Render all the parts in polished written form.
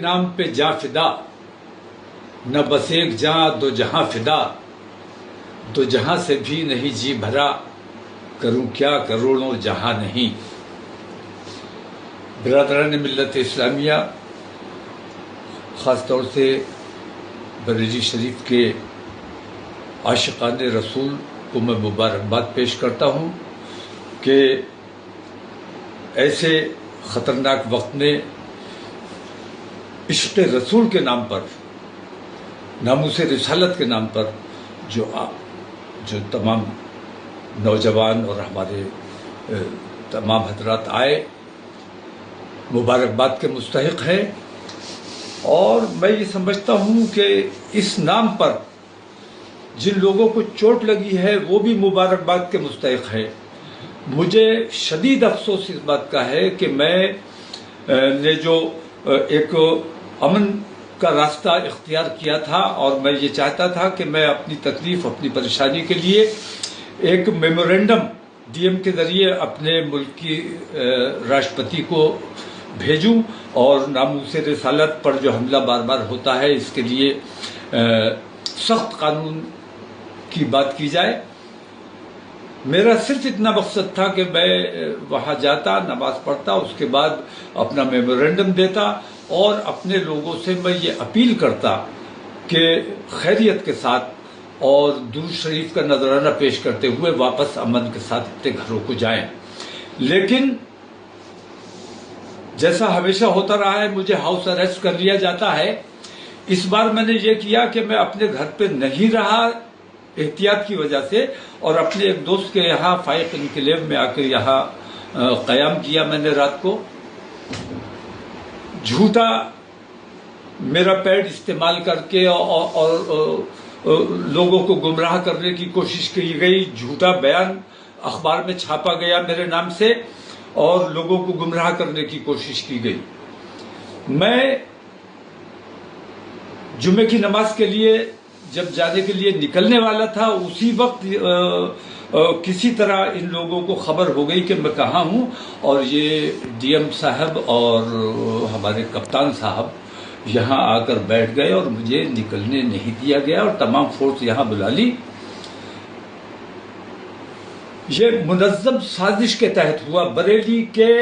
نام پہ جاں فدا، نہ بس ایک جاں دو جہاں فدا، دو جہاں سے بھی نہیں جی بھرا، کروں کیا کروڑوں جہاں نہیں۔ برادران ملت اسلامیہ، خاص طور سے بریلی شریف کے عاشقان رسول کو میں مبارکباد پیش کرتا ہوں کہ ایسے خطرناک وقت میں عشق رسول کے نام پر، ناموس رسالت کے نام پر جو تمام نوجوان اور ہمارے تمام حضرات آئے، مبارکباد کے مستحق ہیں۔ اور میں یہ سمجھتا ہوں کہ اس نام پر جن لوگوں کو چوٹ لگی ہے وہ بھی مبارکباد کے مستحق ہے۔ مجھے شدید افسوس اس بات کا ہے کہ میں نے جو ایک امن کا راستہ اختیار کیا تھا، اور میں یہ چاہتا تھا کہ میں اپنی تکلیف، اپنی پریشانی کے لیے ایک میمورینڈم ڈی ایم کے ذریعے اپنے ملک کی راشٹرپتی کو بھیجوں اور ناموس رسالت پر جو حملہ بار بار ہوتا ہے اس کے لیے سخت قانون کی بات کی جائے۔ میرا صرف اتنا مقصد تھا کہ میں وہاں جاتا، نماز پڑھتا، اس کے بعد اپنا میمورینڈم دیتا اور اپنے لوگوں سے میں یہ اپیل کرتا کہ خیریت کے ساتھ اور درود شریف کا نذرانہ پیش کرتے ہوئے واپس امن کے ساتھ اپنے گھروں کو جائیں۔ لیکن جیسا ہمیشہ ہوتا رہا ہے، مجھے ہاؤس اریسٹ کر لیا جاتا ہے۔ اس بار میں نے یہ کیا کہ میں اپنے گھر پہ نہیں رہا احتیاط کی وجہ سے، اور اپنے ایک دوست کے یہاں فائق انکلیو میں آ کر یہاں قیام کیا میں نے رات کو۔ جھوٹا میرا پیڈ استعمال کر کے اور لوگوں کو گمراہ کرنے کی کوشش کی گئی، جھوٹا بیان اخبار میں چھاپا گیا میرے نام سے اور لوگوں کو گمراہ کرنے کی کوشش کی گئی۔ میں جمعے کی نماز کے لیے جب جانے کے لیے نکلنے والا تھا، اسی وقت کسی طرح ان لوگوں کو خبر ہو گئی کہ میں کہاں ہوں، اور یہ ڈی ایم صاحب اور ہمارے کپتان صاحب یہاں آ کر بیٹھ گئے اور مجھے نکلنے نہیں دیا گیا اور تمام فورس یہاں بلا لی۔ یہ منظم سازش کے تحت ہوا۔ بریلی کے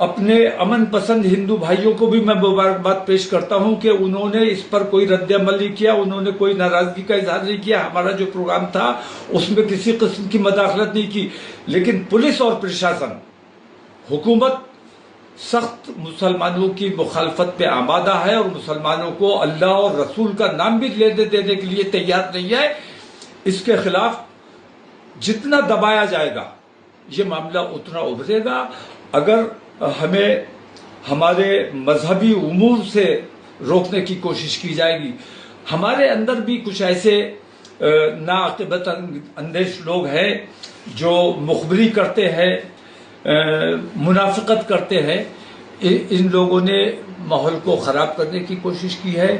اپنے امن پسند ہندو بھائیوں کو بھی میں مبارکباد پیش کرتا ہوں کہ انہوں نے اس پر کوئی رد عمل نہیں کیا، انہوں نے کوئی ناراضگی کا اظہار نہیں کیا۔ ہمارا جو پروگرام تھا اس میں کسی قسم کی مداخلت نہیں کی، لیکن پولیس اور پرشاسن، حکومت سخت مسلمانوں کی مخالفت پہ آمادہ ہے اور مسلمانوں کو اللہ اور رسول کا نام بھی لینے دینے کے لیے تیار نہیں ہے۔ اس کے خلاف جتنا دبایا جائے گا یہ معاملہ اتنا ابھرے گا۔ اگر ہمیں ہمارے مذہبی امور سے روکنے کی کوشش کی جائے گی، ہمارے اندر بھی کچھ ایسے ناعاقبت اندیش لوگ ہیں جو مخبری کرتے ہیں، منافقت کرتے ہیں، ان لوگوں نے ماحول کو خراب کرنے کی کوشش کی ہے۔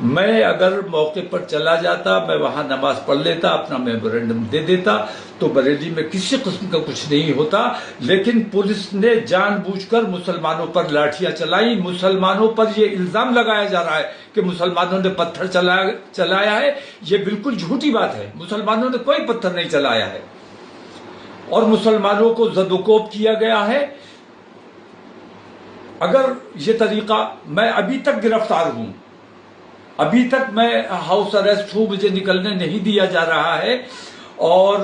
میں اگر موقع پر چلا جاتا، میں وہاں نماز پڑھ لیتا، اپنا میمورینڈم دے دیتا تو بریلی میں کسی قسم کا کچھ نہیں ہوتا۔ لیکن پولیس نے جان بوجھ کر مسلمانوں پر لاٹھیاں چلائی۔ مسلمانوں پر یہ الزام لگایا جا رہا ہے کہ مسلمانوں نے پتھر چلایا ہے۔ یہ بالکل جھوٹی بات ہے، مسلمانوں نے کوئی پتھر نہیں چلایا ہے، اور مسلمانوں کو زد و کوب کیا گیا ہے۔ اگر یہ طریقہ، میں ابھی تک گرفتار ہوں، ابھی تک میں ہاؤس اریسٹ ہوں، مجھے نکلنے نہیں دیا جا رہا ہے، اور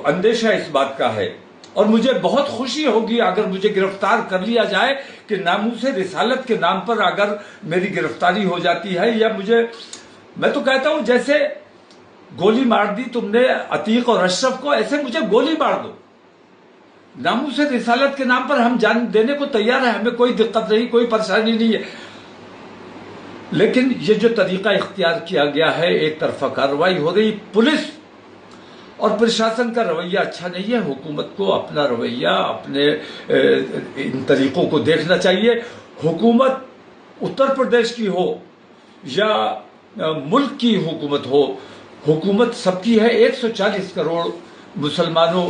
اندیشہ اس بات کا ہے، اور مجھے بہت خوشی ہوگی اگر مجھے گرفتار کر لیا جائے کہ ناموس رسالت کے نام پر اگر میری گرفتاری ہو جاتی ہے، یا میں تو کہتا ہوں جیسے گولی مار دی تم نے عتیق اور اشرف کو، ایسے مجھے گولی مار دو۔ ناموس رسالت کے نام پر ہم جان دینے کو تیار ہیں، ہمیں کوئی دقت نہیں، کوئی پریشانی نہیں ہے۔ لیکن یہ جو طریقہ اختیار کیا گیا ہے، ایک طرفہ کارروائی ہو رہی، پولیس اور پرشاسن کا رویہ اچھا نہیں ہے۔ حکومت کو اپنا رویہ، اپنے ان طریقوں کو دیکھنا چاہیے۔ حکومت اتر پردیش کی ہو یا ملک کی حکومت ہو، حکومت سب کی ہے۔ 140 کروڑ مسلمانوں